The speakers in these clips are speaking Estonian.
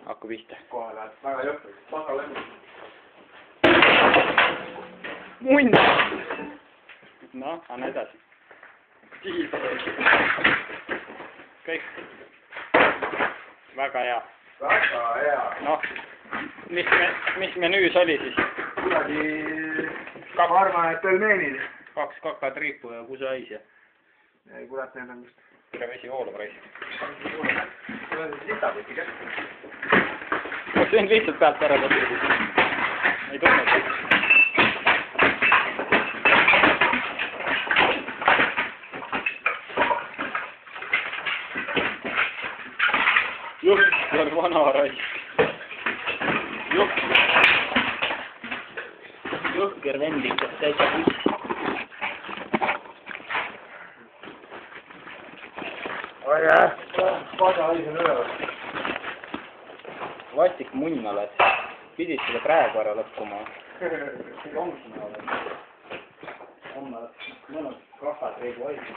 hakka pihta. Kohe läheb väga jõhvaks. Panga läbi. Munn! No, anna edasi. Kõik. Väga hea. Väga hea. Noh, mis menüüs oli siis? Kuidagi... Ma arvan, et pelmeenid. 2 kakad riipu ja kusahais ja... Ei, kurat, need on just... Tule vesi voolab reis. See on litapõti käest. Kas see on lihtsalt pealt ära võtta? Ei tulnud. Juh, see on vana raisk. Jõhker vendikas, täitsa puss. Oi jah, pasa halis on üle. Vastik munn oled. Pidid seda praegu ära lõppuma. Homsina oled. Homme mõnus kahvad reigu halis.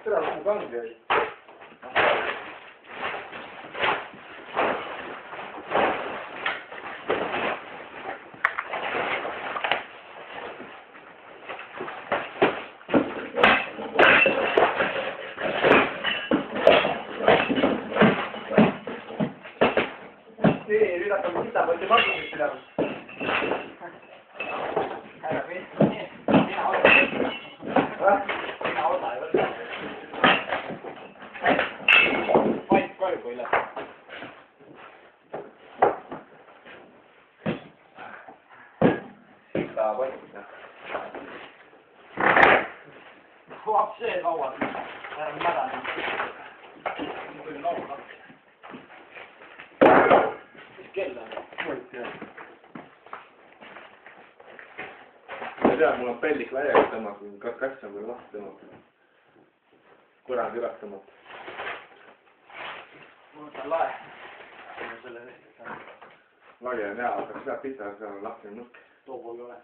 Tere, kus mu kangi oli? Nii, nüüd hakkame sitapõtti pakkumist pidama. Ära mina osa ei võta. Mina osa ei võta. Vaid kõrgu üle. Sitapõtt. Vaat see lauad. Ära mädane. Kui lauad hakkas. Mis kell on? Ma ei tea, mul on pellik läiega tõmmata, kass on veel lahti tõmmata. Põrand üles tõmmata. Mul on lae. Lagi on hea, aga seda pihta, seal on lahti nukk. Too pool ka või?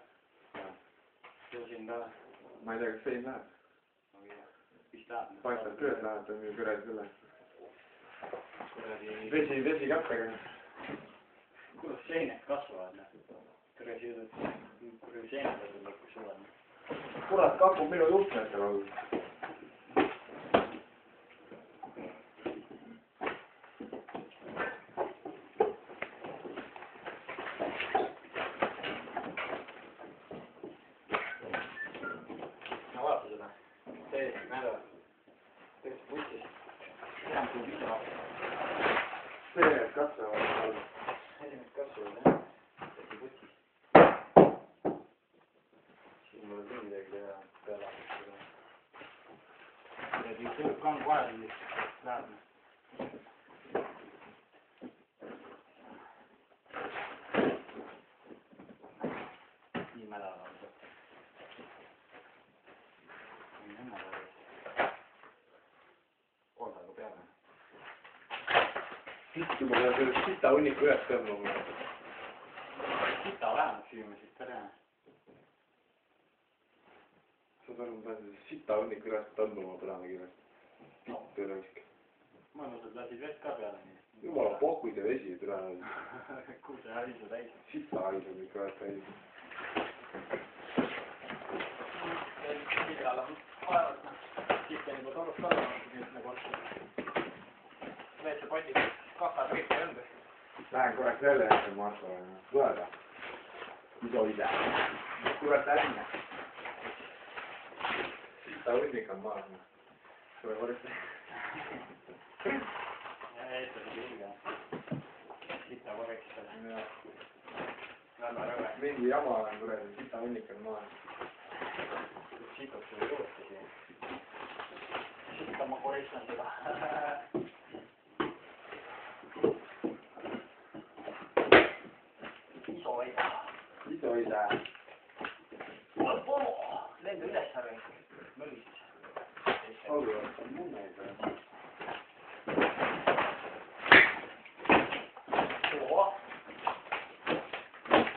Too siin ka või? Ma ei tea, kas sein läheb. Mis läheb? Paistab tööd läheb, on ju küred üle. Vesi kattega. Kuidas seened kasvavad? Tere siutud. Kurvi seened on lõpuks suvad. Kurat, kakub minu juhtmetel olnud. No vaata seda. Täiesti nädal. Täiesti putsis. Enam kui pisa. Seened kasvavad. Seened kasvavad, jah. Täiesti putsis. Siin mul on küll midagi teha peale. Ja siis tõlub kang vahel, siis läheb. Nii mädav on see. Nii hämmal oli. Koldaga peale. Sitti ma pean selle sita hunniku üles tõmbama. Sita vähemalt süüma, siis tere. Saad aru, ma pean selle sita hunniku üles tõmbama praegu kiiresti. Pittu raisk. Mõnusad lasid vett ka peale. Jumala pohkuid ja vesi praegu. Kuhu see haisu täis? Sita haisu ikka väga täis. Sital on vaevalt. Siit on juba torust alla, nüüd nagu otsa. Veetse potik, kakad kõik ei õndas. Lähen korraks jälle jälle Marko ja võeda. Mis oli see? Kurat ärne. Sita hunnik on maas. Tule korraks. Ja eestlased julge. Sita korraks. Väga rõve. Mingi jama on kuradi, sita hunnik on maas. Sitot sulle juurde siia. Sita ma koristan seda. Iso ei saa. Lendu üles ära. Mõlgis. Olgu, munna ei saa.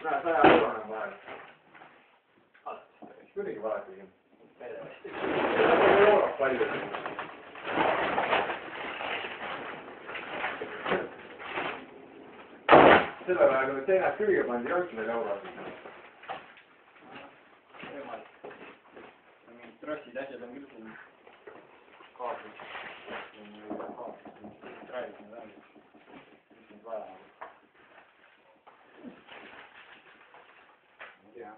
näe, 100 euro on vahel. Muidugi vahetagi. Eurot palju. Selle ajal, kui seinad külge pandi, ei olnud veel eurot. Võimalik. Mingid trossid asjad on küll siin kaablis. Traadis need on. Mis nüüd vaja on? Jah.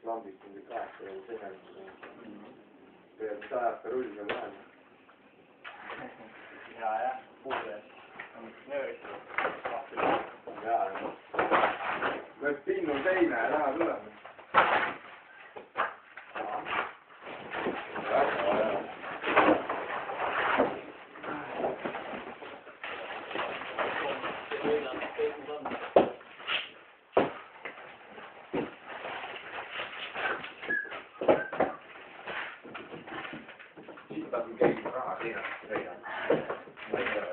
Lambid on kõik rääkida ja seinad. Peab sajata rull veel vahel. Jah, puudes. On nööris. Jaa, nüüd pinnul teine ja täna tuleme. Siit tahab keegi raha seinast leida. Ma ei tea.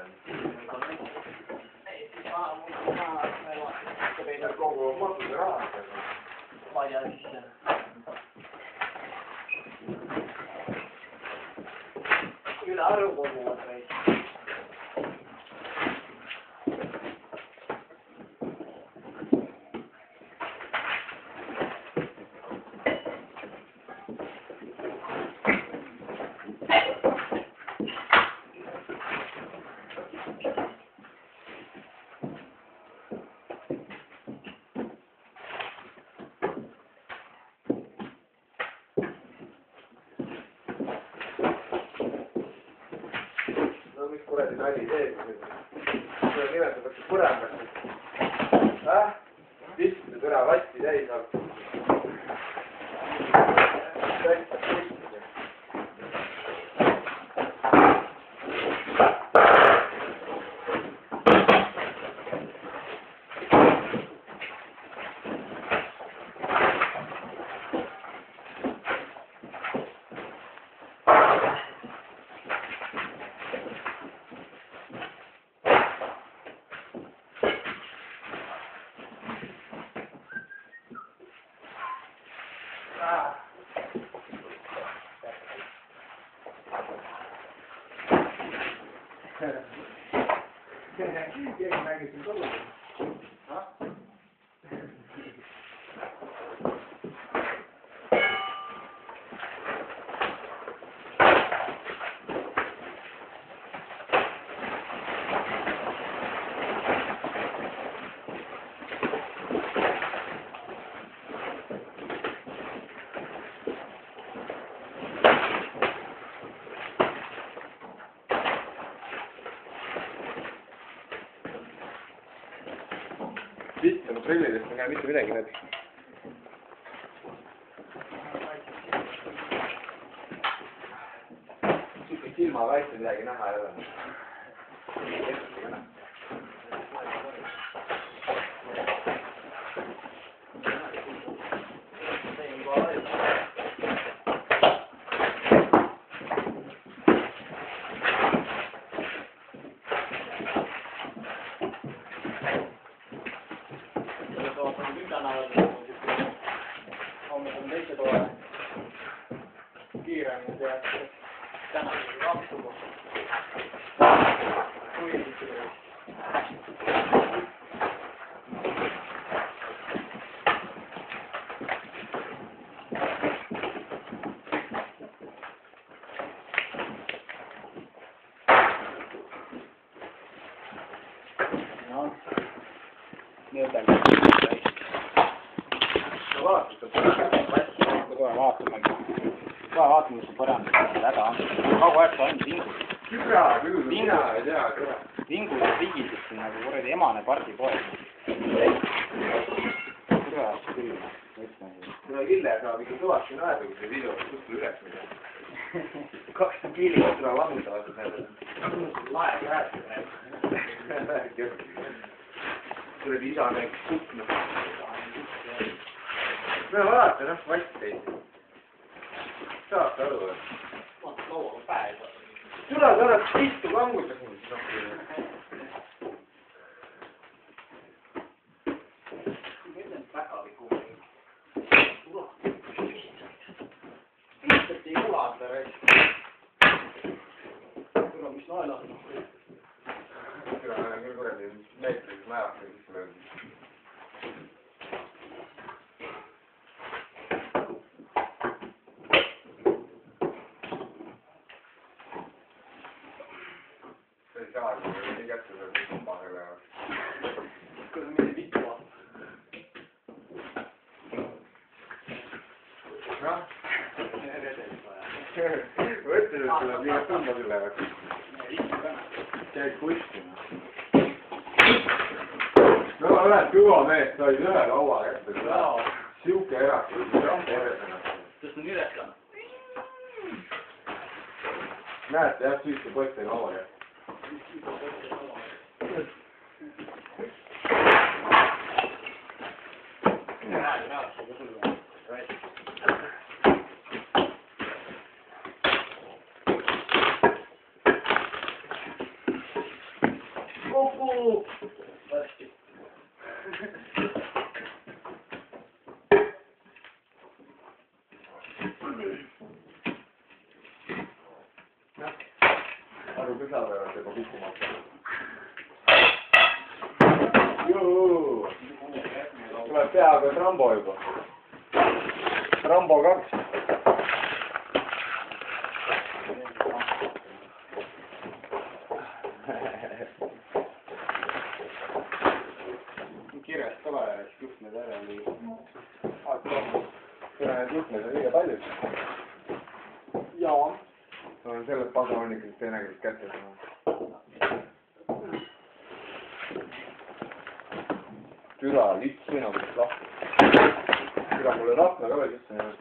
Kogu matuse raha. Vaja sisse. Üle aru koguvad või? No mis kuradi nali teeb? Seda nimetatakse põrandaks. Pistide türa vatti täis alt. Keegi mängib siin kodus. Pistanud prillidest ei näe mitte midagi läbi. Siukest silmakaitse midagi näha ei ole. Hommik on teise toole. Kiiremini tehakse. Täna oli kaksugu. No, nüüd on kohe vaatame, mis see põrand häda on. Kaua aeg see on vingud. Vingud ja rigisid siin nagu kuradi emane pardipoeg. Kuule küll, mõtlen. Kuna Hille saab ikka kõvasti naerda, kui see video kuskil üles mida. 200 kiili seda vangutavad need. Laeg rääkida need. Kuradi isa näeks kuknud. No vaata, noh, vast teid. Saab aru, et... Loova päev. Tule, sa oled istu kangutas nüüd. Väga kuule, mis naelad? Mina olen küll kuradi meetris määratud sisse löönud. See ei saa, kui nii kätte saab kumba selle jaoks. Kuule, mingi vittu vaata. Noh? Võtsid, et tuleb liiga tõmba selle jaoks. Käid kuskil. No oled kõva mees, sa olid ühe laua kätte. Siuke erakud. Sest on ülesanne. Näete, jah, süüste poiste laua kätte. Kokku! Varsti. Aru püsa peavad juba kukkumata. Tuleb peaaegu et Rambo juba. Rambo 2. Kirjast ka vaja, et juhtmed ära või... Kuna need juhtmed on liiga paljud. Jaa. Ma olen sellest pagahonikest teinekord kätte saanud. Türa, litt sõina kuidas lahti. Türa, mulle rahva ka veel sisse jäänud.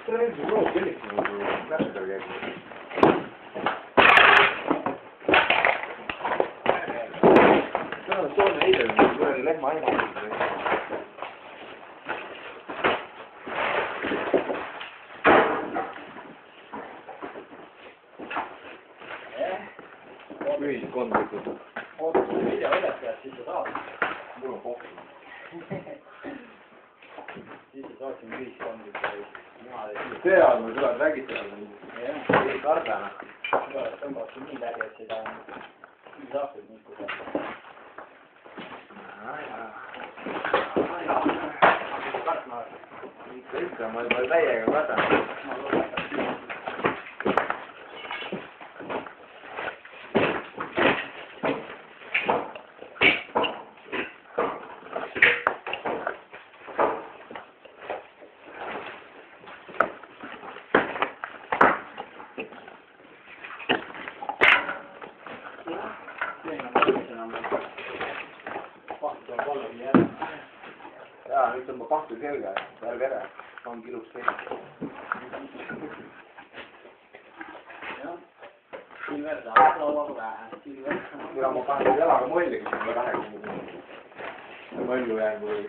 Türa, need on lood kelliksid nagu lähtedel käib. Türa, Soome eile on kuradi lehma ainult. Ühiskondlikud. Oota, kui video üles pead, siis sa saad. Mul on pohku. Siis sa saaksin ühiskondlikud. Seal me tuleb räägitada. Ei kardana. Tuleb tõmbaksin nii läbi, et seda on... Nii saaksid nii kui saab. Kartma. Ikka, ma juba täiega kardan. Ma loodan. Jaa, nüüd tõmba pahtu selga, ärge ära. Ongi ilus teine. Jah. Silver saab lauaga vähe. Kuna ma panen jalaga molli, kui mulle vähe kuhugi. Mollu jään kui...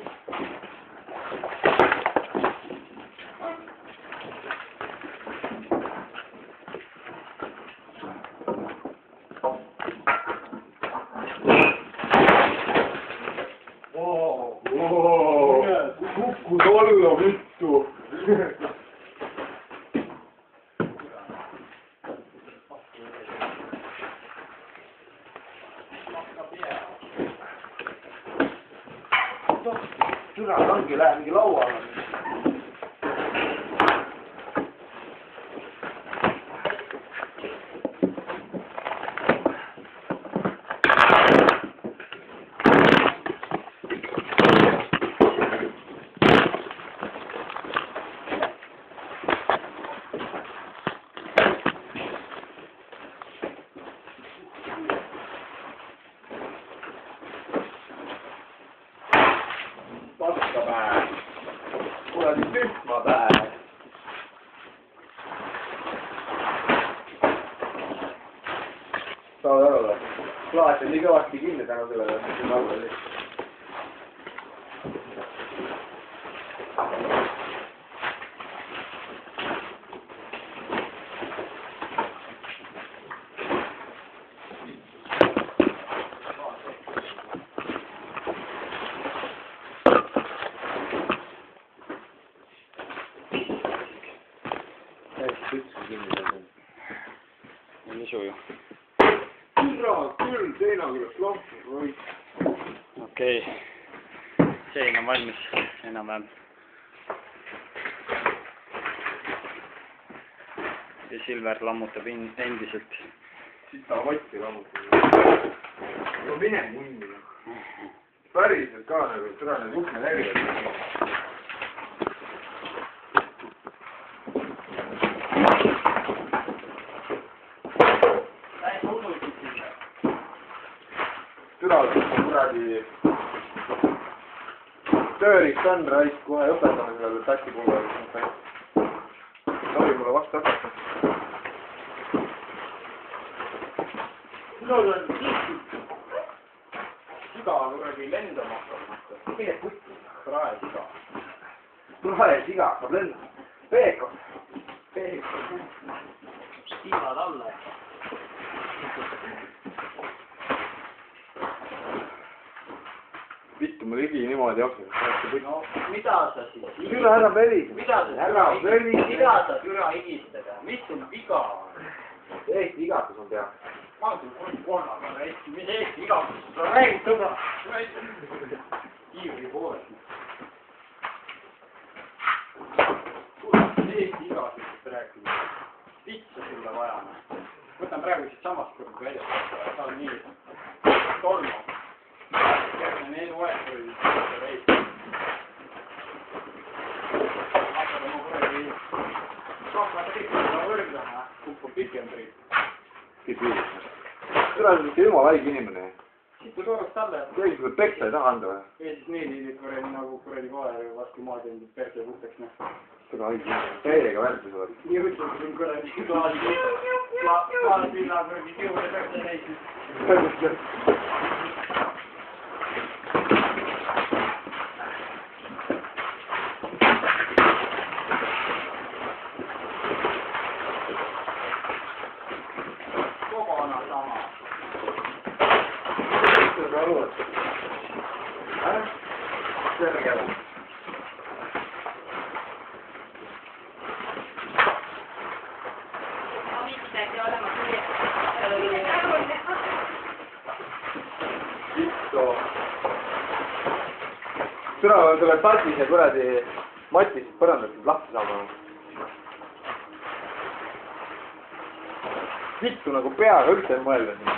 Kukkus olla vittu! Türa ongi, läheb mingi lauale. Paskapäev. Kuradi tühmapäev. Saad aru või? Klaas on nii kõvasti kinni tänu sellele, et siin all oli. küll, seina küljest lahti või? Okei. Sein on valmis enam-vähem. Ja Silver lammutab endiselt. Siis ta kotti lammutab. No mine munni. Päriselt ka nagu, seda need ukne nägid. Kuradi tööriist on raisk, kohe õpetame sellele tassipulle. Tohi mulle vastu õpetada. Sinul on siga kuradi lendama hakkab. Mine kutti, praesiga. Praesiga hakkab lendama. Peekon. Tiivad alla. Vittu, ma ligi niimoodi jooksin. No, mida sa siis? Türa ära velis. Mida sa türa higistad? Mis sul viga on? Eesti igatus on pea. Ma olen korraga Eesti. Mis Eesti igatus? Sa räägid tõba. Kiivri poolest. Eesti igasust rääkida. Vitsa sulle vajame. Võtan praegu siit samast korda välja. Ta on nii tolmav. Järgmine elu aeg oli reis. Hakkad oma kuradi kahvata kõik seda võrdlema, kuppub pikem triip. Türa on mitte jumala haig inimene. Siit kui toorust talle. Keegi sulle peksa ei taha anda või? Ja siis neil kuradi nagu kuradi koer vastu maad jäänud perse puhtaks näha. Türa haig inimene. Täiega väärtus oled. Nii ütleb, kui kuradi klaasi pinna kuradi kiude perse neis. Türa tuleb Tatis ja kuradi Matis põrandatud lahti saama. Vittu nagu peaga üldse ei mõelda siin.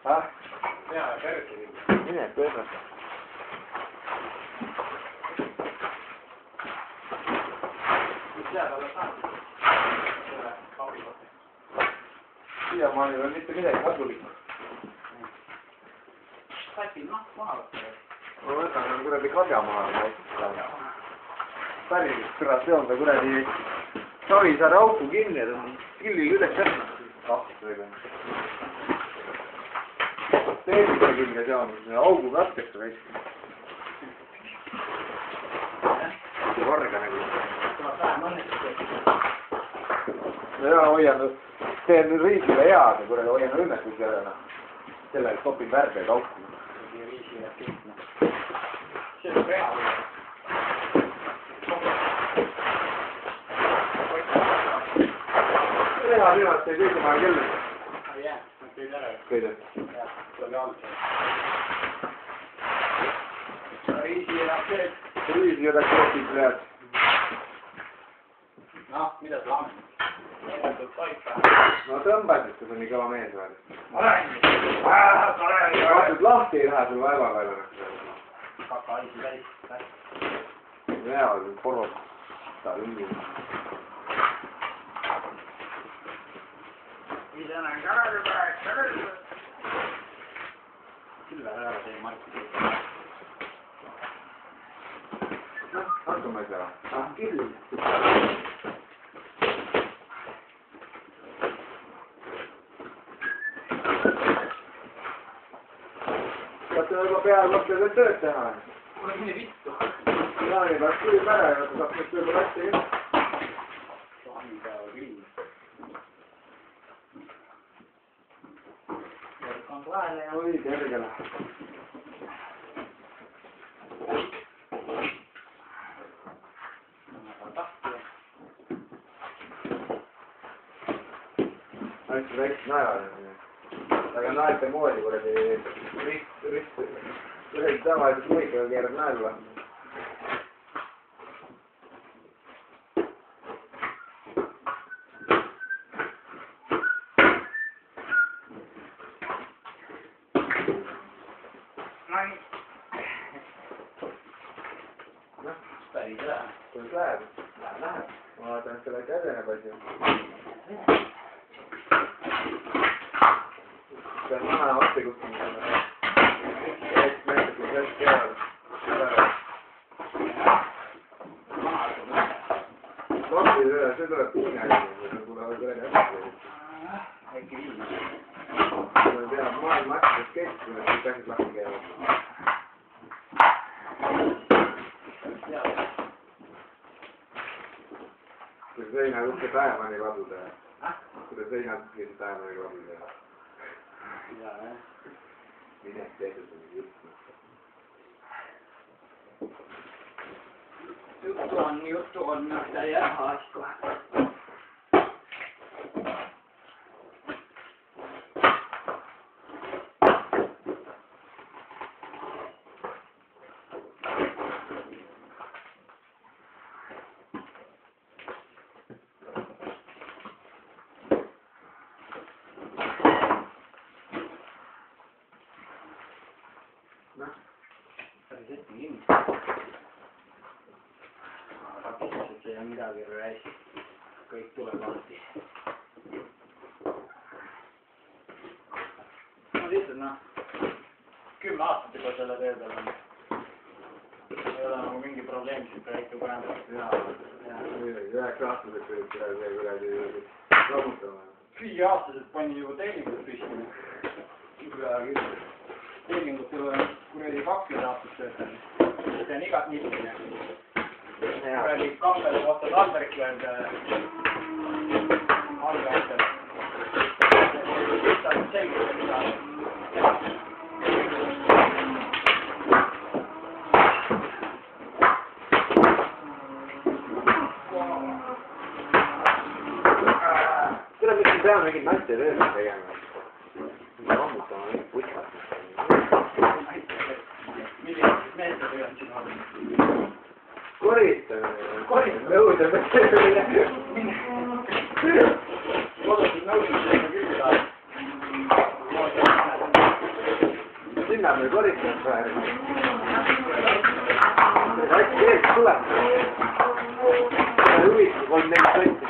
Pea ja perse. Mine perse. Mis jääb alles saanud? Selle kapikotti. Siiamaani veel mitte midagi kasulikku. Sätil maha võtta. Ma võtan kuradi karja maha. Päris türa seonda kuradi Savisaare auku kinni ja tõmban killil üles jätma. Kahtusega. Teemide külge seonud, augu katkesta väikse. Varga nagu. Ja hoian, teen nüüd riisile head ja kuradi hoian õnnetus järele. Sellele topin värbe ja kauku. See on pea või? Reha nimelt sai kõige maha kelle. Jää, nad tõid ära. Kõide. Jah, see oli algus. Riisi ja rakeet. Riisi ja rakeetid vead. Noh, mida sa lammid? Tegelikult paika. No tõmbad, et see on nii kõva mees veel. Ma räägin. Vaatad lahti ei lähe sul vaeva peale. Kaka haisi täis. Hea, porod. Ta ringi. Ise näen karadu praegu. Küll ära tee Marki. Noh, hakkame ei saa. Küll. Saate juba peaaegu veel tööd teha. Kuule, mine vittu. Jaani peaks küll pära ja saab nüüd tööle asja küll. Jaani päeva küll. Võrkond vahele ja... Oi, tergele. hästi väikse naerale. aga naerte moodi kuradi rist, kuradi tavaliselt muikaga keerab naerla. Päris hea. Kuidas läheb? Läheb. Ma vaatan, et see läheb edeneb asi. See on vana otse kuskil. Näitab, et keevad. Lopid üle, see tuleb piinaga. See tuleb kuradi hästi. Äkki viis. See peab maailma aktsias keskima, et kõik asjad lahti käivad. Kuidas seina ukse taemani laduda? Kuidas seina ukse taemani laduda? Jaa, jah. Minek tehtud on juttu. Juttu on, mitä jää haiskoa. Ei ole midagi reisi. Kõik tuleb lahti. No lihtsalt 10 aastat juba selle töö peal on. Ei ole nagu mingi probleem siit projekti parandada. 9 aastaseks olid see kuradi loomutama. 5 aastaselt panin juba teeningut püsti. Teeningutel on kuradi 20 aastat töötanud. See on igat niipine. Kuradi kappel kohta Talbergland allveetel. Saab selgelt mida. Tule, miks me peame mingit naiste tööd tegema? Loomutama mingit putkast. Millised meeste tööd siin on? Koristamine, nõudemine. Kodutud nõudmisega küll saab. Sinna me koristame praegu. Äkki keegi tuleb. Huvitav, 3-4 sotti.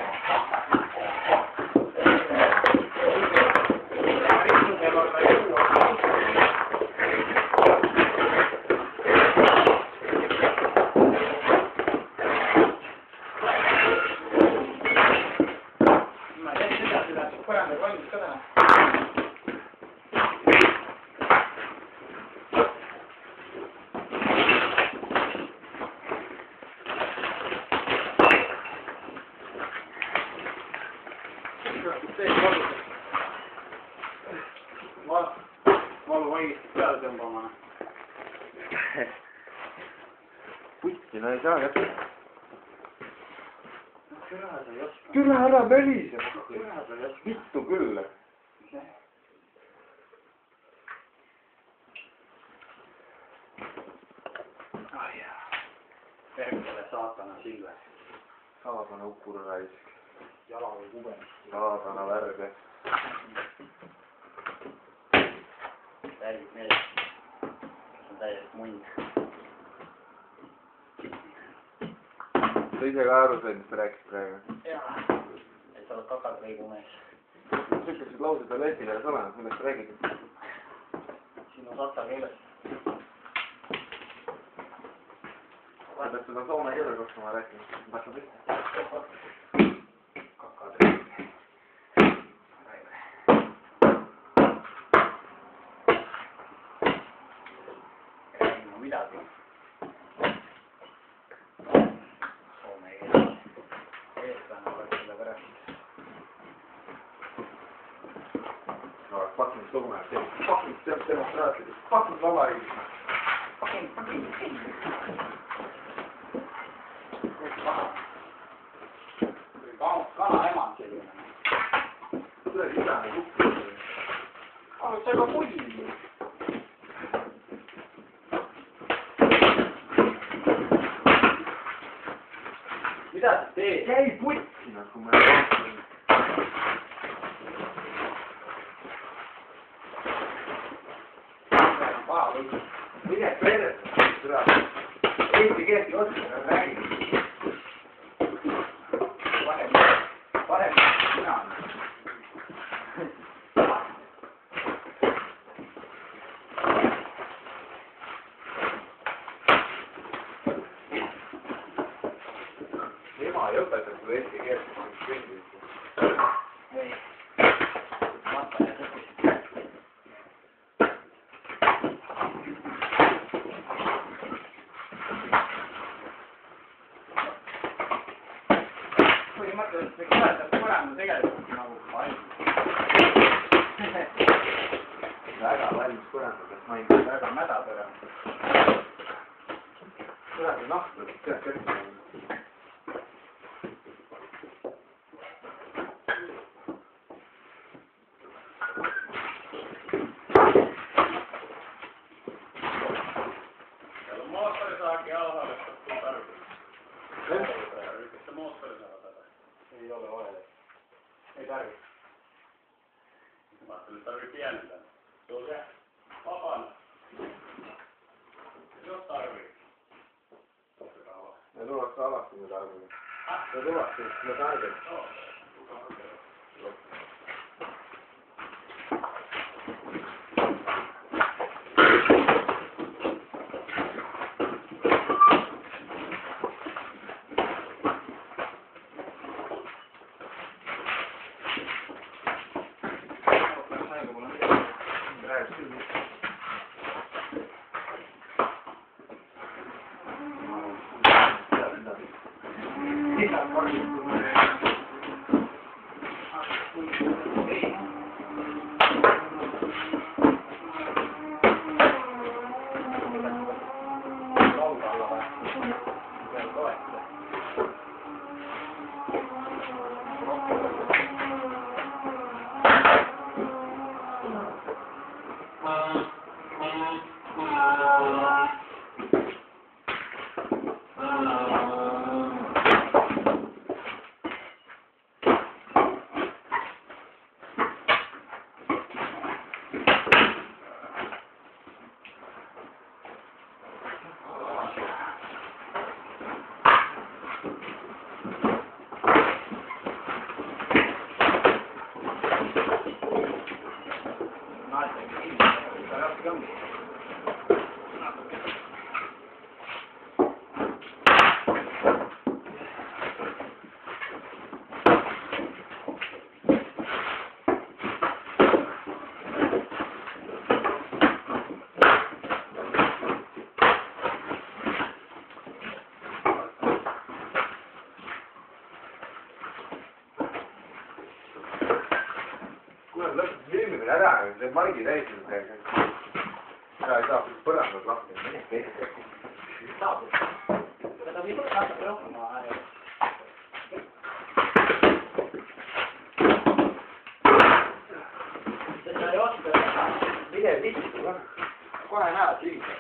Valu õigesti peale tõmbama. Putsi, no ei saa kätte. Küra sa ei oska. Küra ära mölise. Küra sa ei oska. Vittu küll. Ah jaa. Perkele saatana silve. Saatana uppur raisk. Jala või kubemist. Saatana värge. Räägib mees. See on täiesti mund. Sa ise ka aru said, mis sa rääkisid praegu? Jaa. Et sa oled kakakreigu mees. Sükesed laused on leti peal olemas, millest sa räägid? Sinu saksa keeles. Sa pead seda soome keeles oskama rääkima. Tahtsa pihta. Kakakreig. Räägime midagi. Soome keeles. Eestlane oleks selle pärast. No, fucking soome. Fucking demokraatlikud. Fucking vabariigid. Fucking. Kana ema on selline. Tule sisane. võiks olla pulli. Mida sa teed? Jäi putsi, kui ma ei vaata. Mine perre, türa. Eesti keelt ei oska, räägi. Parem mina. Ema ei õpeta sulle eesti keelt. Ei. Vaata ja sõpis. Põhimõtteliselt võiks öelda, et mõlema tegelikult nagu valmis. Väga valmis põrandades maininud. Väga mädapõra. Põranda nahku, tead kõrge. Mootorisaaki alhaallista kun tarvitsee. Yritätkö moottorisaaka tätä? Ei ole vaja. Ei tarvitse. Mä ajattelin, että tarvii pienellä. Se on se vapaana. Jos tarvii. Ja tulossa alas, kun me tarvitsemme. Ja tulossa, me tarvitsemme. Joo. Ära, see margi täisid käib. Ära ei saa põrandad lahti. Mine keegi. Saab. Seda võib natuke rohkem aega. Seda ei oska teha. Mine vittu ka. Kohe näed sügisel.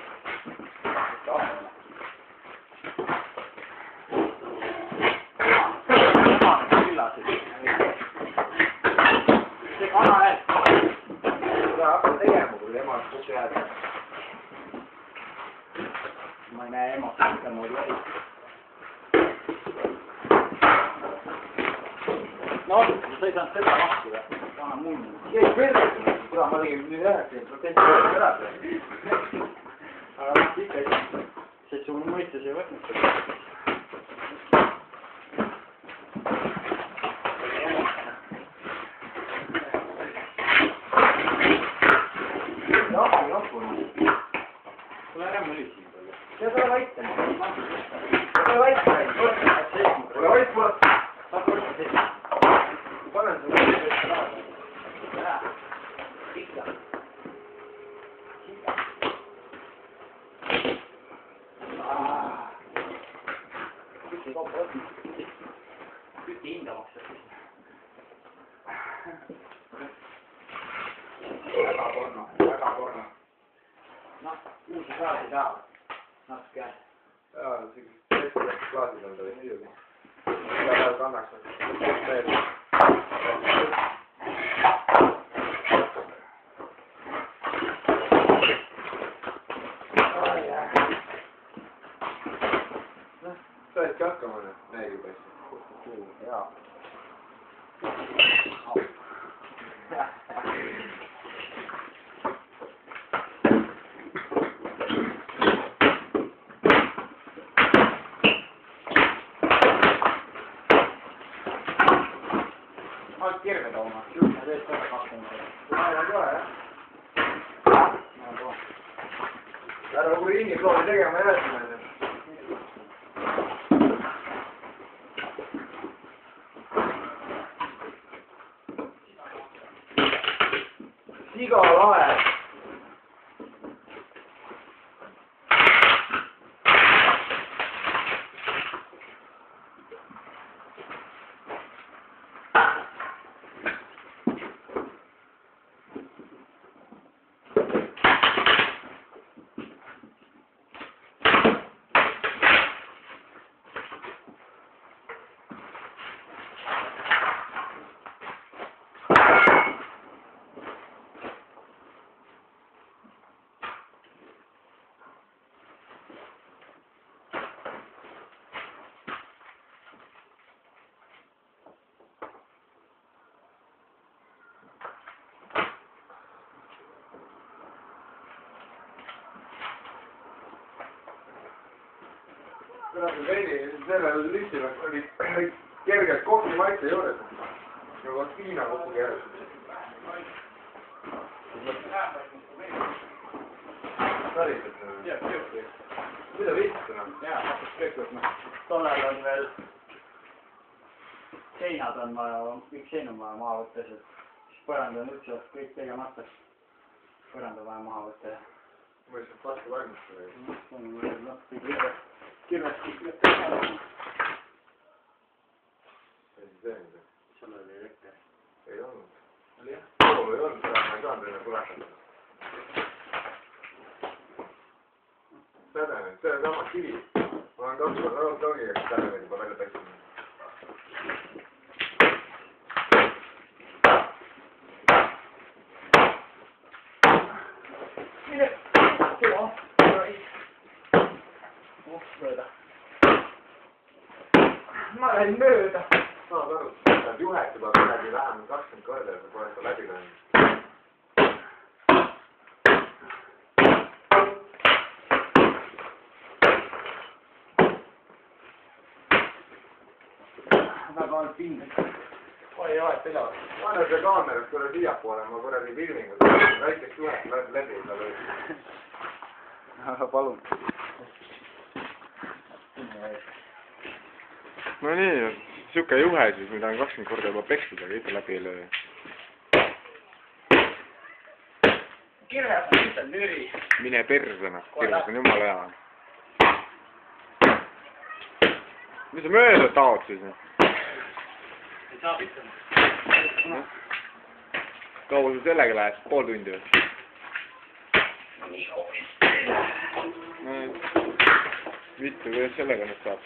See kana hääl. Hakka tegema, kui emad kus jääd. Ma ei näe emad seda moodi oli. No, sa ei saanud seda lahti või? Vana munn. Jäi perre. Kuna ma tegin nüüd 90% ära. Aga noh, ikka see sul mõistes ei võtnud seda. Tule ära mõli siin palju. Ja tule vaitama. Tule vaitama. Tule vaitama. Saab võtta sees. Panen sulle mõistes ära. Ära. Ikka. Küti kaupa võtma. Küti hinda maksab. Väga porno, väga porno. Noh, uusi klaasi tahavad. Natuke. Jaa, sellised klaasid on tal muidugi. Iga päev kannaks. Saidki hakkama nüüd, näegi paistab. Jaa. Alt kirve tooma. Juhna teed selle kakkumise. Aina kohe, jah? Nagu. Ära kui ringikloovi tegema jätma. Siga lahe. Sellel listil oli kergelt kohvi maitse juures. Nagu on piina kokku keeratud. Päriselt. Mida viitsite? Jaa, hakkas kõik võtma. Tollel on veel seinad on vaja, kõik sein on vaja maha võtta, siis põrand on üldse kõik tegemata. Põrand on vaja maha võtta. Ma ei saa vastu valmistada. On natuke kirvestik teha. Ei teinud. Sul oli elekter. Ei olnud. Oli jah? Pool ei olnud, ma ei saanud enne tuletada. Säde nüüd, see on sama kivi. Ma olen 2 korda rongiga, et säde veel juba välja peksime. Mine! Kela! Mööda. Ma lähen mööda. Saad aru, saad juhet juba midagi vähemalt 20 korda ja sa pole seda läbi läinud. Väga halb pind. Oi, vahet ei ole. Pane see kaamerast kuule siiapoole, ma kuradi filmingu. Väikest juhet läbi ei saa lööda. Palun. No nii, siuke juhe siis, mida on 20 korda juba pekstud, aga ikka läbi ei löö. Kirves on lihtsalt nüri. Mine perse, noh. Kirves on jumala hea. Mis sa mööda taod siis? Ei saa pitama. Kaua sul sellega läheb? Pool tundi või? Nii kaunis. No, vittu, kuidas sellega nüüd saab?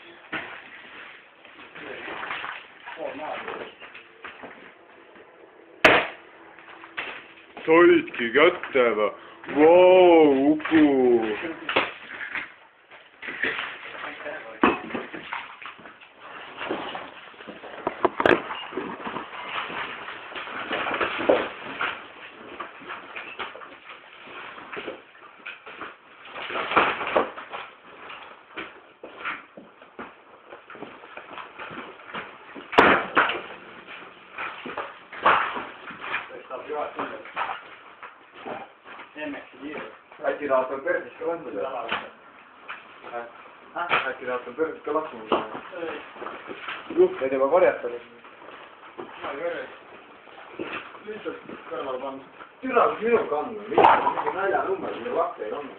Saidki kätte või? Vau, Uku! Äkki tahab persis ka lahkuda? Äkki tahab persis ka lahkuda? Juhted juba varjatanud. Lihtsalt kõrval panna. Türa, kus minu kandnud, mingi naljanummer, mille lahti ei olnud.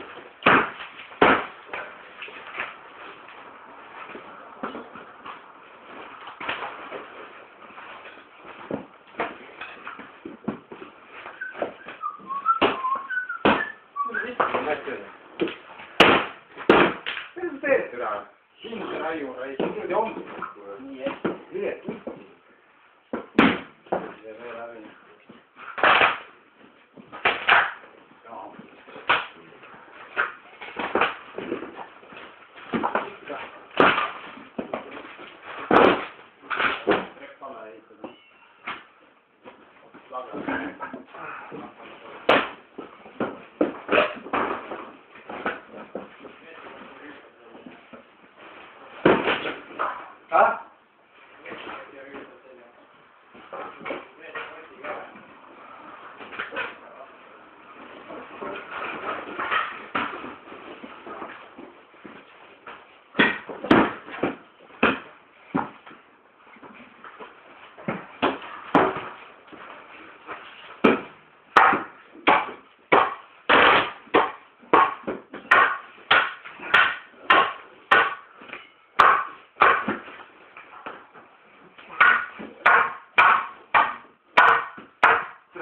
asja. Mis sa teed seda? Siin see raiu raiu. Niimoodi ongi. Nii hästi. Nii et. Ja veel läbi.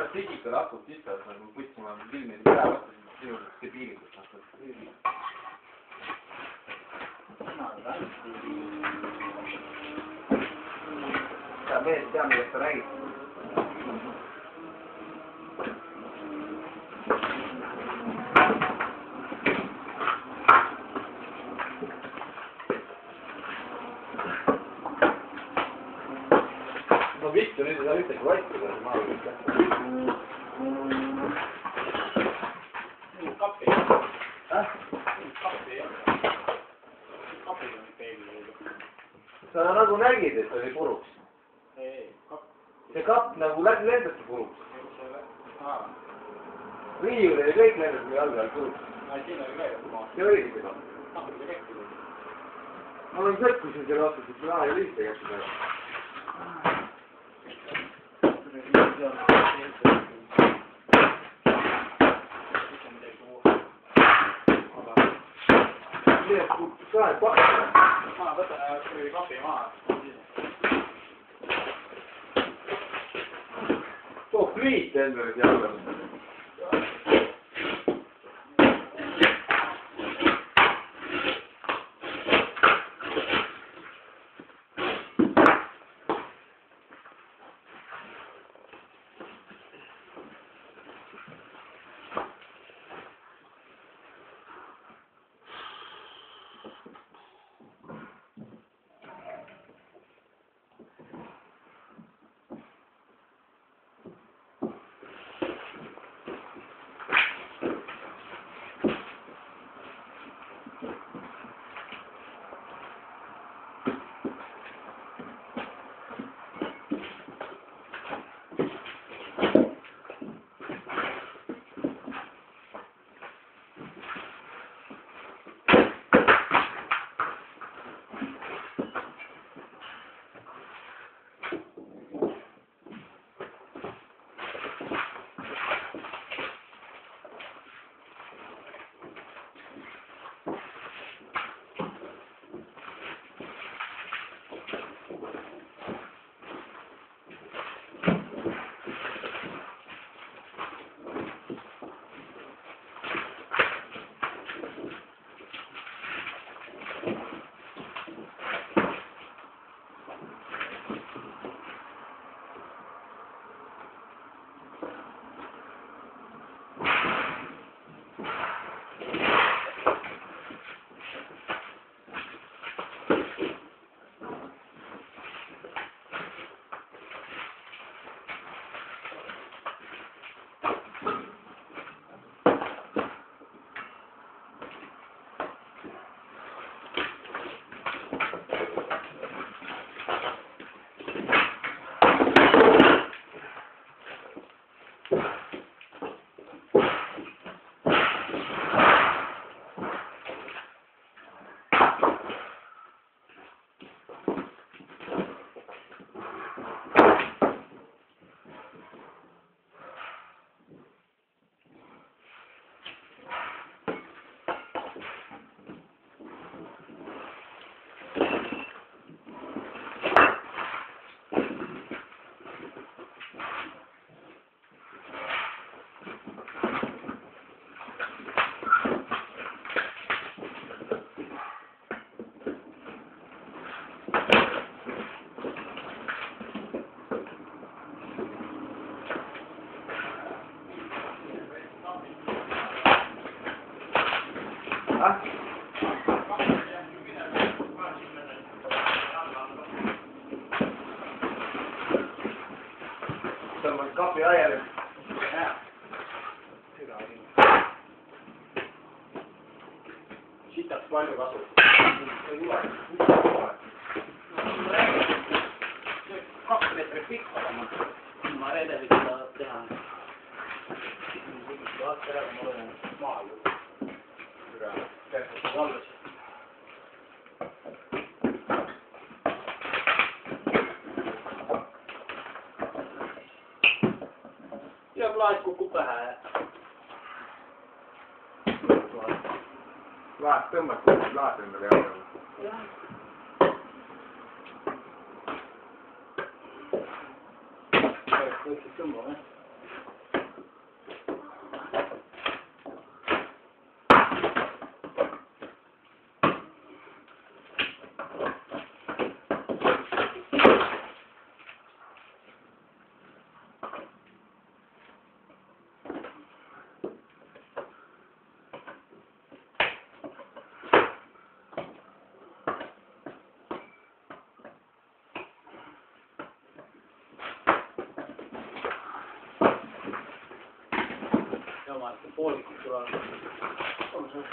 Digikal hakkab sisse, et nagu võtsima filmid päevad, siis sinu debiilikud hakkavad. Sa mees tea, millest sa räägid. No vittu, nüüd ei saa ühtegi vaikida, see maa võib kätte. Kappi ei ole. Kappi ei ole. Kapil on peegel. Sa nagu nägid, et oli puruks. Ei, kapp. See kapp nagu lendati puruks. Aa. Riiul ja kõik lendati jalga all puruks. Siin oli ka ju maas. See oligi seda. Kapil ei rekki. Ma olen sekkusin selle vastu, et ma ei liiste kätte peale. Nii et kui sa oled pakkuda. Ma võtan kapi maha. Too pliit endale siia alla. Tõmbad kapi aiale. Sitaks palju kasu. Ei tule. 2 meetrit pikk, aga ma redelit seda teha. Vaata ära, ma olen maal ju. Käsku valves. Ja plaat kukub pähe. Laat tõmbad, laat endale jaotada. Jah. Võiksid tõmbama, jah. Jamaica poolikud tulevad. On see?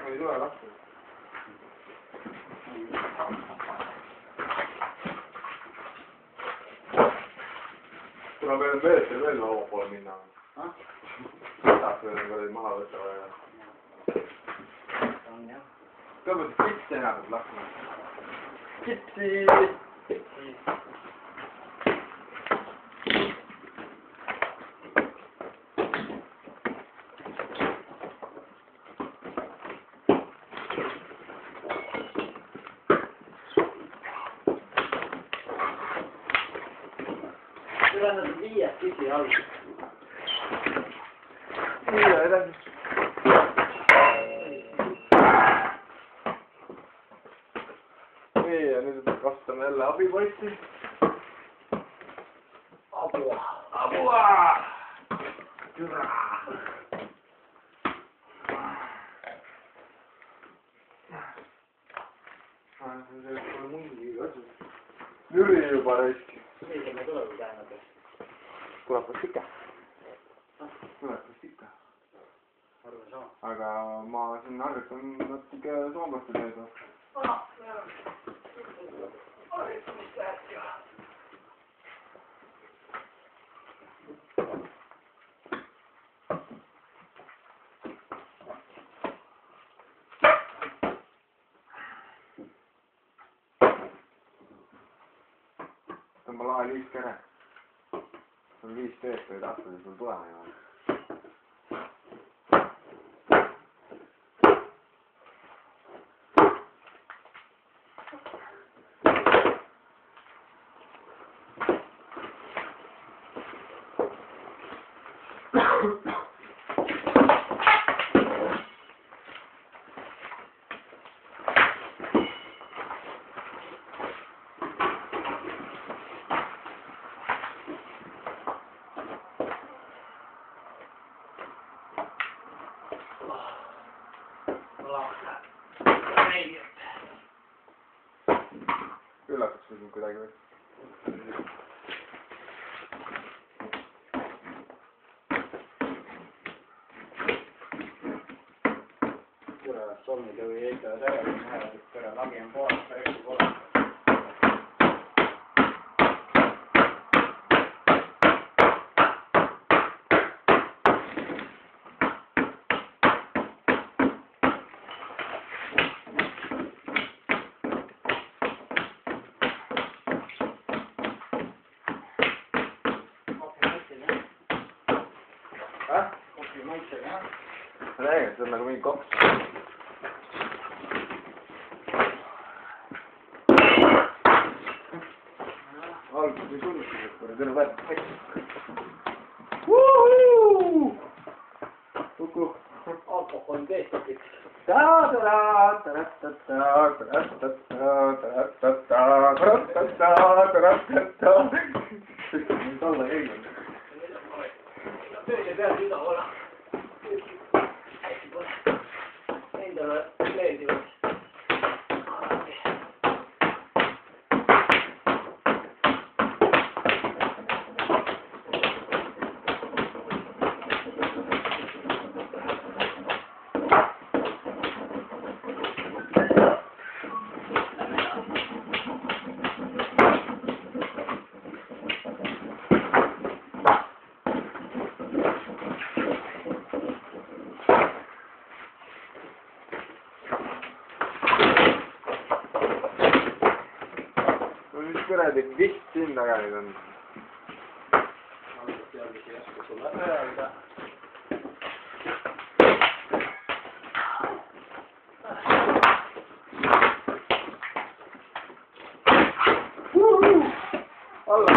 Ei tule lahti. Kuna meil on meelest veel laua poole minna. Tahaks veel maha võtta vaja. On jah. Tõmbad kitsi enam lahti. Kitsi! Tähendab 5 kisi all. Nii, edasi. Nii, ja nüüd kasutame jälle abipoissi. Abua! Abua! Türa! Jüri juba raiski. Ei, me tulevad tähendab. Tuleb vast ikka. Tuleb vast ikka. Arve sama. Aga ma siin harjutan natuke soomlaste teed. Harjutamist läheb ka. Tõmba lae liisk ära. Sul 5 teest või tahta, siis sul tulema ei ole. Üllataks või kuidagi või? Tule, solmida või eitavad ära, kui näevad, et kõre lagi on kohal, päris pole. Räägin, see on nagu mingi koks. Alguses ei tulnud, et terve päev. Apo 13 tükki. Talle käinud. Tööd ei pea süda olema. Hästi pole. Endale meeldivad. Mis kuradi viht siin taga nüüd on? Alla!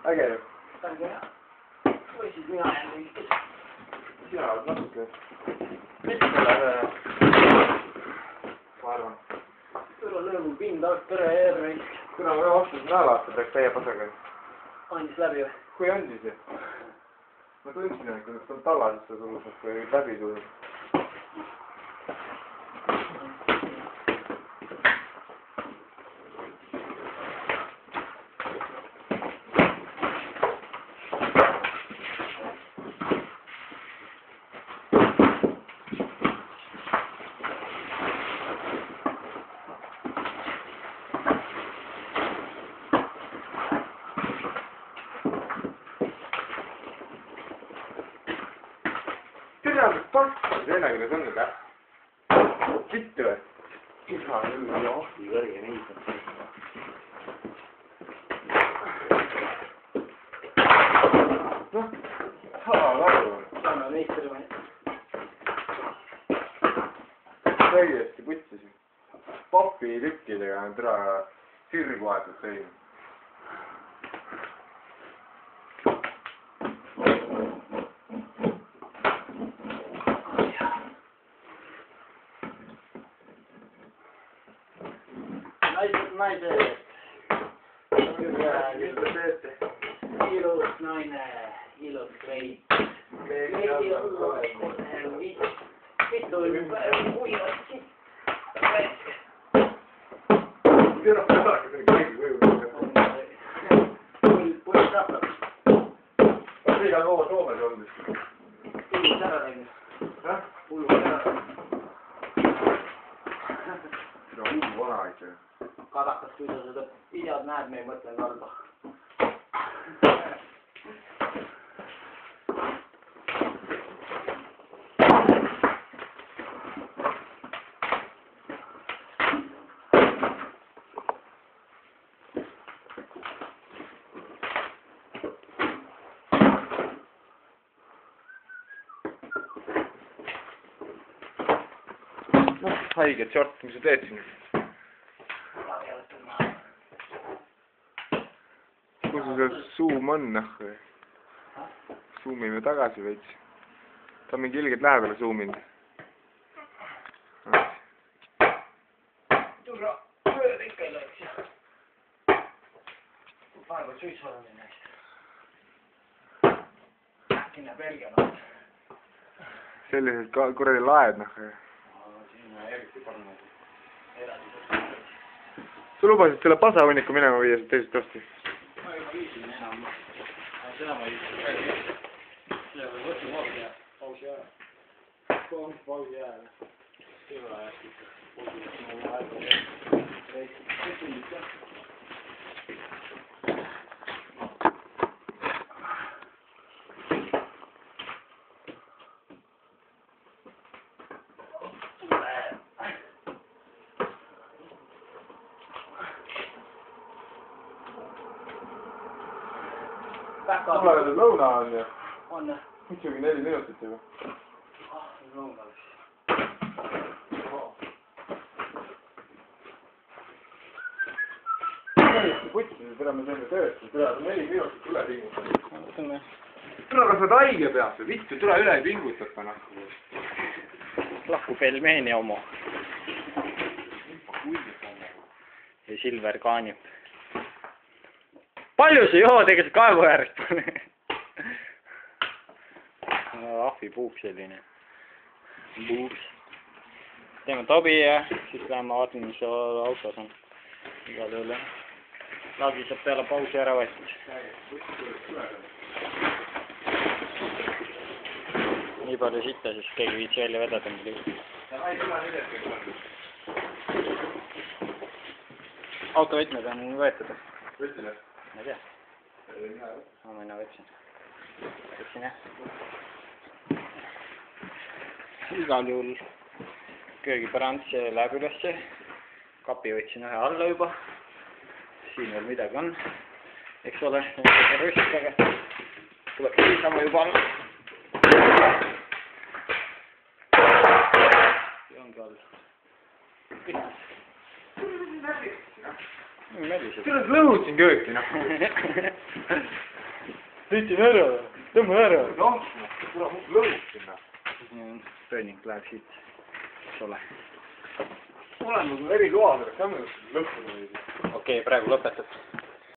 Äge ju? Või siis mina jään võitis. Sina oled natuke. Ma arvan. Tule lõõgu pind alt tere järve. Kuna ma vastasin näolata, peaks täie pasaga. Andis läbi või? Kui andis ju? Ma tundsin, et kuidas on tallasesse tulnud, kui läbi tulnud. Mis paskas venekene see on nüüd, Vittu või? Isa küll, ahti kõrge niisam. Noh, salalarvu. Saame meistri või? Täiesti putsis. Papi tükkidega on täna sirgu aetud sõim. Naised. Ilus naine, ilus kleit. Kleidi on vittu uivad siit. Tira pedagi selle kõigi võju. Pull tapab. On igal pool Soomes olnud. Pullus ära läinud. Pullus ära läinud. Sina hullu vana ikka. Kadakas, kui sa seda videot näed, me ei mõtle halba. Haiget short, mis sa teed siin? Kus see zoom on, või? Zoomime tagasi veits. Ta on mingi ilgelt lähedale zoominud. Tule, mööda ikka ei läks. Vaeva suitsu olen neist. Sinna Belgia. Sellised kuradi laed, Sinna eriti panna. Sa lubasid selle pasahunniku minema viia teisest osti? Ma juba viisin enam. Seda ma viisin. Seda või võttu pausi ära. Pausi ära. Seda jätkib. Tuleb lõuna on ju? On. Muidugi 4 minutit juba. Lõuna vist. Täiesti putsi, seda me teeme tööd, seda 4 minutit üle tingimusel. Võtame tule, kas sa oled haige peas või? Vittu, tule üle ei pingutata nahku. Lahku pelmeeni homo. Ja Silver kaanib. Palju sa jood, ega sa kaevu äärest pane? Ahvi puup selline. Puups. Teeme tobi ja siis läheme vaatame, mis autos on. Igal juhul. Lagi saab peale pausi ära võetud. Nii palju sitta, siis keegi viitsi välja vedada muidugi. Autovõtmed on võetud. Võtsin jah? Ma ei tea. Ma minna võtsin. Võtsin jah. Igal juhul köögipärand, see läheb ülesse. Kapi võtsin ühe alla juba. Siin veel midagi on. Eks ole, rüstaga. Tuleb niisama juba alla. See ongi all. Sa oled lõhud siin kööki, noh. Võtsin ära, tõmba ära. Tule, lõhud sinna. Treening läheb siit, eks ole. Olen nagu eriload, aga saame lõhkuda. Okei, praegu lõpetad.